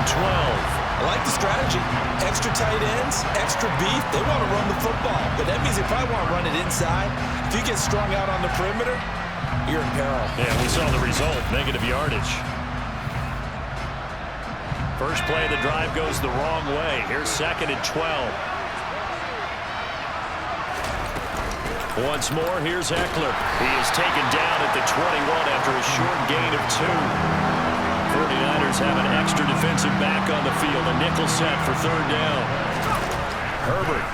12. I like the strategy. Extra tight ends, extra beef. They want to run the football, but that means they probably want to run it inside. If you get strung out on the perimeter, you're in peril. Yeah, we saw the result, negative yardage. First play of the drive goes the wrong way. Here's 2nd and 12. Once more, here's Eckler. He is taken down at the 21 after a short gain of 2. 49ers have an extra defensive back on the field. A nickel set for 3rd down. Herbert.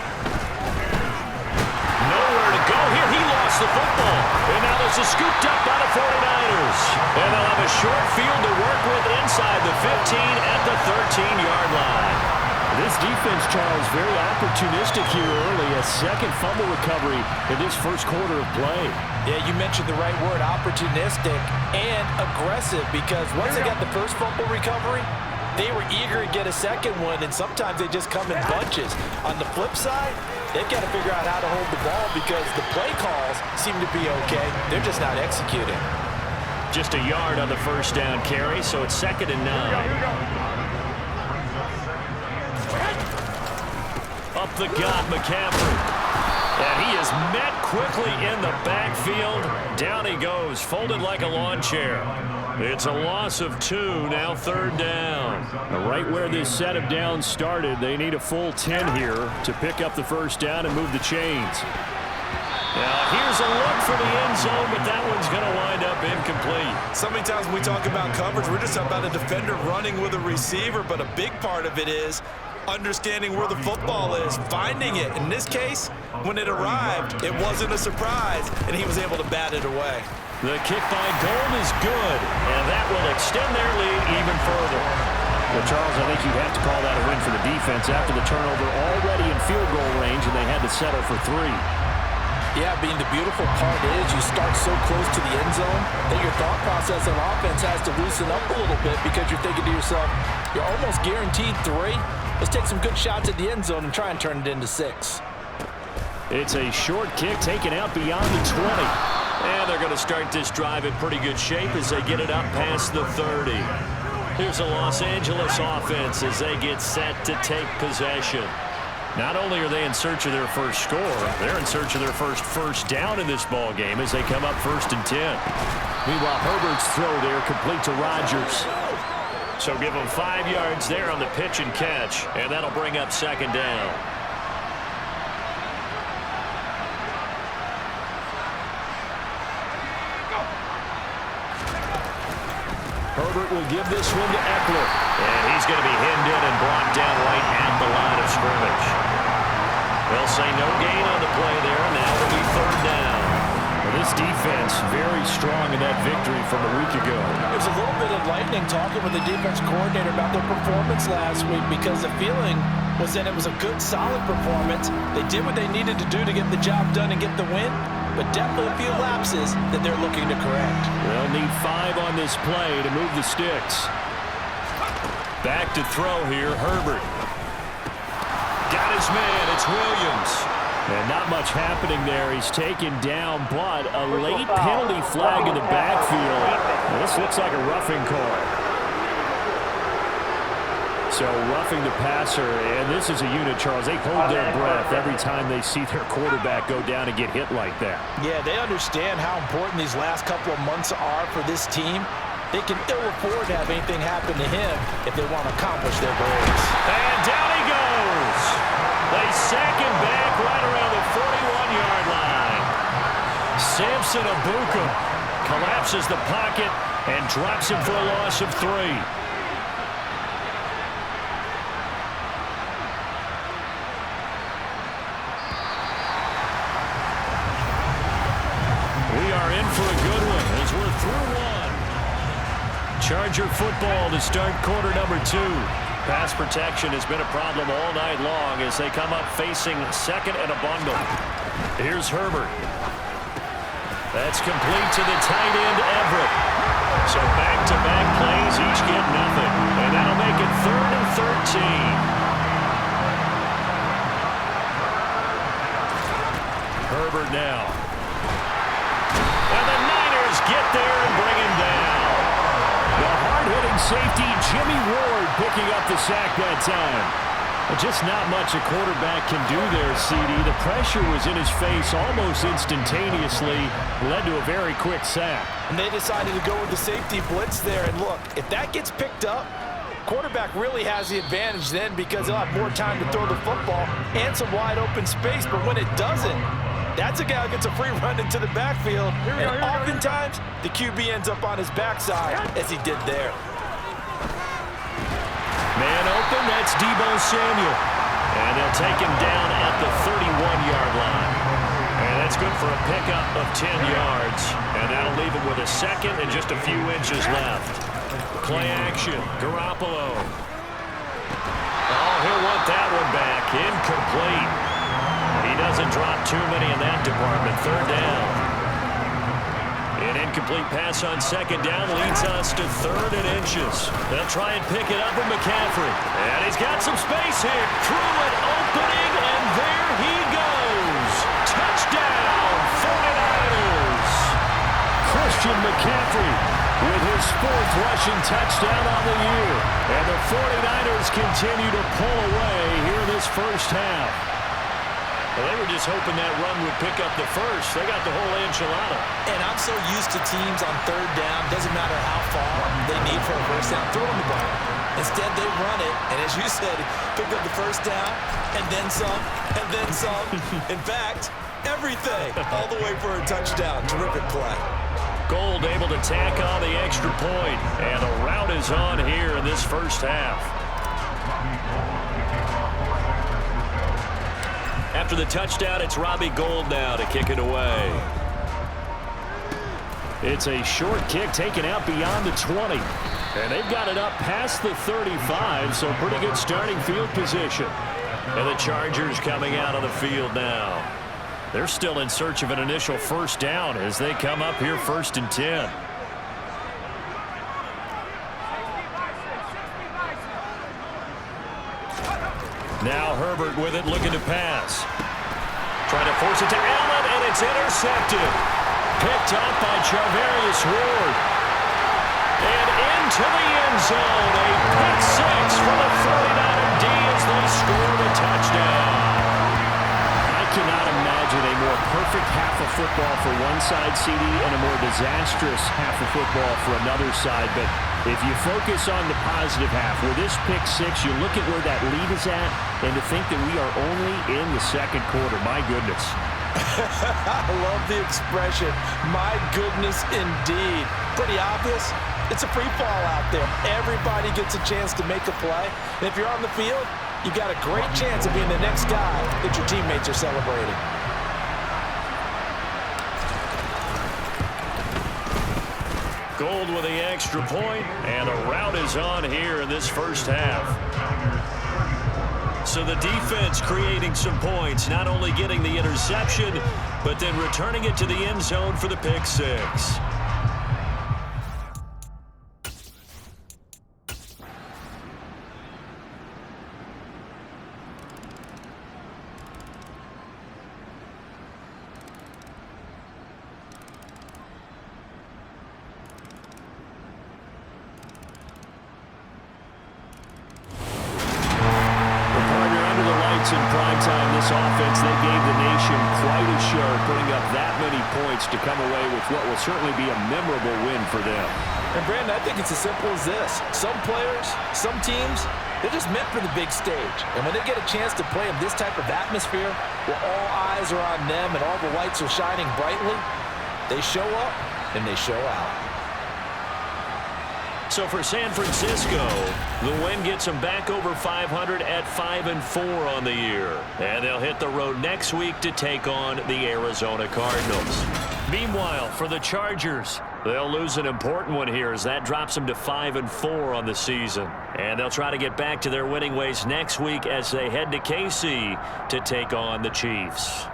Nowhere to go here. He lost the football. And now there's a scooped up by the 49ers. And they'll have a short field to work with inside the 15 at the 13-yard line. This defense, Charles, very opportunistic here early. A second fumble recovery in this first quarter of play. Yeah, you mentioned the right word, opportunistic and aggressive, because once they got the first fumble recovery, they were eager to get a second one, and sometimes they just come in bunches. On the flip side, they've got to figure out how to hold the ball because the play calls seem to be okay. They're just not executing. Just a yard on the first down carry, so it's 2nd and 9. Up the gut, McCaffrey. And he is met quickly in the backfield. Down he goes, folded like a lawn chair. It's a loss of 2, now 3rd down. Right where this set of downs started, they need a full 10 here to pick up the first down and move the chains. Now here's a look for the end zone, but that one's going to wind up incomplete. So many times when we talk about coverage, we're just about a defender running with a receiver, but a big part of it is understanding where the football is, finding it. In this case, when it arrived, it wasn't a surprise, and he was able to bat it away. The kick by Gold is good, and that will extend their lead even further. Well, Charles, I think you have to call that a win for the defense after the turnover already in field goal range, and they had to settle for 3. Yeah, being the beautiful part is you start so close to the end zone that your thought process on offense has to loosen up a little bit because you're thinking to yourself, you're almost guaranteed 3. Let's take some good shots at the end zone and try and turn it into 6. It's a short kick taken out beyond the 20. And they're going to start this drive in pretty good shape as they get it up past the 30. Here's a Los Angeles offense as they get set to take possession. Not only are they in search of their first score, they're in search of their first down in this ball game as they come up 1st and 10. Meanwhile, Herbert's throw there complete to Rodgers. So give them 5 yards there on the pitch and catch, and that'll bring up 2nd down. Herbert will give this one to Eckler. And he's going to be hemmed in and brought down right at the line of scrimmage. They'll say no gain on the play there, and now it'll be 3rd down. Well, this defense very strong in that victory from a week ago. There's a little bit of lightning talking with the defense coordinator about their performance last week because the feeling was that it was a good, solid performance. They did what they needed to do to get the job done and get the win, but definitely a few lapses that they're looking to correct. They'll need 5 on this play to move the sticks. Back to throw here, Herbert. Got his man, it's Williams. And not much happening there. He's taken down, but a late penalty flag in the backfield. Now, this looks like a roughing call. So roughing the passer, and this is a unit, Charles. They hold their breath every time they see their quarterback go down and get hit like that. Yeah, they understand how important these last couple of months are for this team. They can ill afford to have anything happen to him if they want to accomplish their goals. And down he goes. They sack him back right around the 41-yard line. Samson Abuka collapses the pocket and drops him for a loss of 3. We are in for a good one as we're through 1. Charger football to start quarter number 2. Pass protection has been a problem all night long as they come up facing 2nd and a bundle. Here's Herbert. That's complete to the tight end, Everett. So back-to-back plays, each get nothing. And that'll make it 3rd and 13. Herbert now. And the Niners get there and bring him down. The hard-hitting safety Jimmy Ward picking up the sack that time. Just not much a quarterback can do there, CD. The pressure was in his face almost instantaneously, led to a very quick sack. And they decided to go with the safety blitz there. And look, if that gets picked up, quarterback really has the advantage then because he'll have more time to throw the football and some wide open space. But when it doesn't, that's a guy who gets a free run into the backfield. And oftentimes, the QB ends up on his backside as he did there. Man open, that's Deebo Samuel. And they'll take him down at the 31-yard line. And that's good for a pickup of 10 yards. And that'll leave him with a second and just a few inches left. Play action, Garoppolo. Oh, he'll want that one back. Incomplete. He doesn't drop too many in that department. Third down. An incomplete pass on second down leads us to 3rd and inches. They'll try and pick it up with McCaffrey. And he's got some space here. Through an opening, and there he goes. Touchdown, 49ers. Christian McCaffrey with his 4th rushing touchdown on the year. And the 49ers continue to pull away here in this first half. Well, they were just hoping that run would pick up the first. They got the whole enchilada. And I'm so used to teams on 3rd down, doesn't matter how far they need for a first down, throw them the ball. Instead, they run it, and as you said, pick up the first down, and then some, and then some. In fact, everything, all the way for a touchdown. Terrific play. Gold able to tack on the extra point, and the route is on here in this first half. After the touchdown, it's Robbie Gould now to kick it away. It's a short kick taken out beyond the 20. And they've got it up past the 35, so pretty good starting field position. And the Chargers coming out on the field now. They're still in search of an initial first down as they come up here 1st and 10. Now Herbert with it, looking to pass. Trying to force it to Allen, and it's intercepted. Picked up by Charvarius Ward. And into the end zone. A pick six for the 49er D as they score the touchdown. I cannot imagine a more perfect half of football for one side, CD, and a more disastrous half of football for another side. But if you focus on the positive half, with this pick six, you look at where that lead is at, and to think that we are only in the 2nd quarter. My goodness. I love the expression, my goodness indeed. Pretty obvious. It's a free fall out there. Everybody gets a chance to make a play. And if you're on the field, you've got a great chance of being the next guy that your teammates are celebrating. Gold with the extra point, and a route is on here in this first half. So the defense creating some points, not only getting the interception, but then returning it to the end zone for the pick six. In prime time, this offense, they gave the nation quite a show, putting up that many points to come away with what will certainly be a memorable win for them. And Brandon, I think it's as simple as this. Some players, some teams, they're just meant for the big stage. And when they get a chance to play in this type of atmosphere, where all eyes are on them and all the lights are shining brightly, they show up and they show out. So for San Francisco, the win gets them back over 500 at 5-4 on the year. And they'll hit the road next week to take on the Arizona Cardinals. Meanwhile, for the Chargers, they'll lose an important one here as that drops them to 5-4 on the season. And they'll try to get back to their winning ways next week as they head to KC to take on the Chiefs.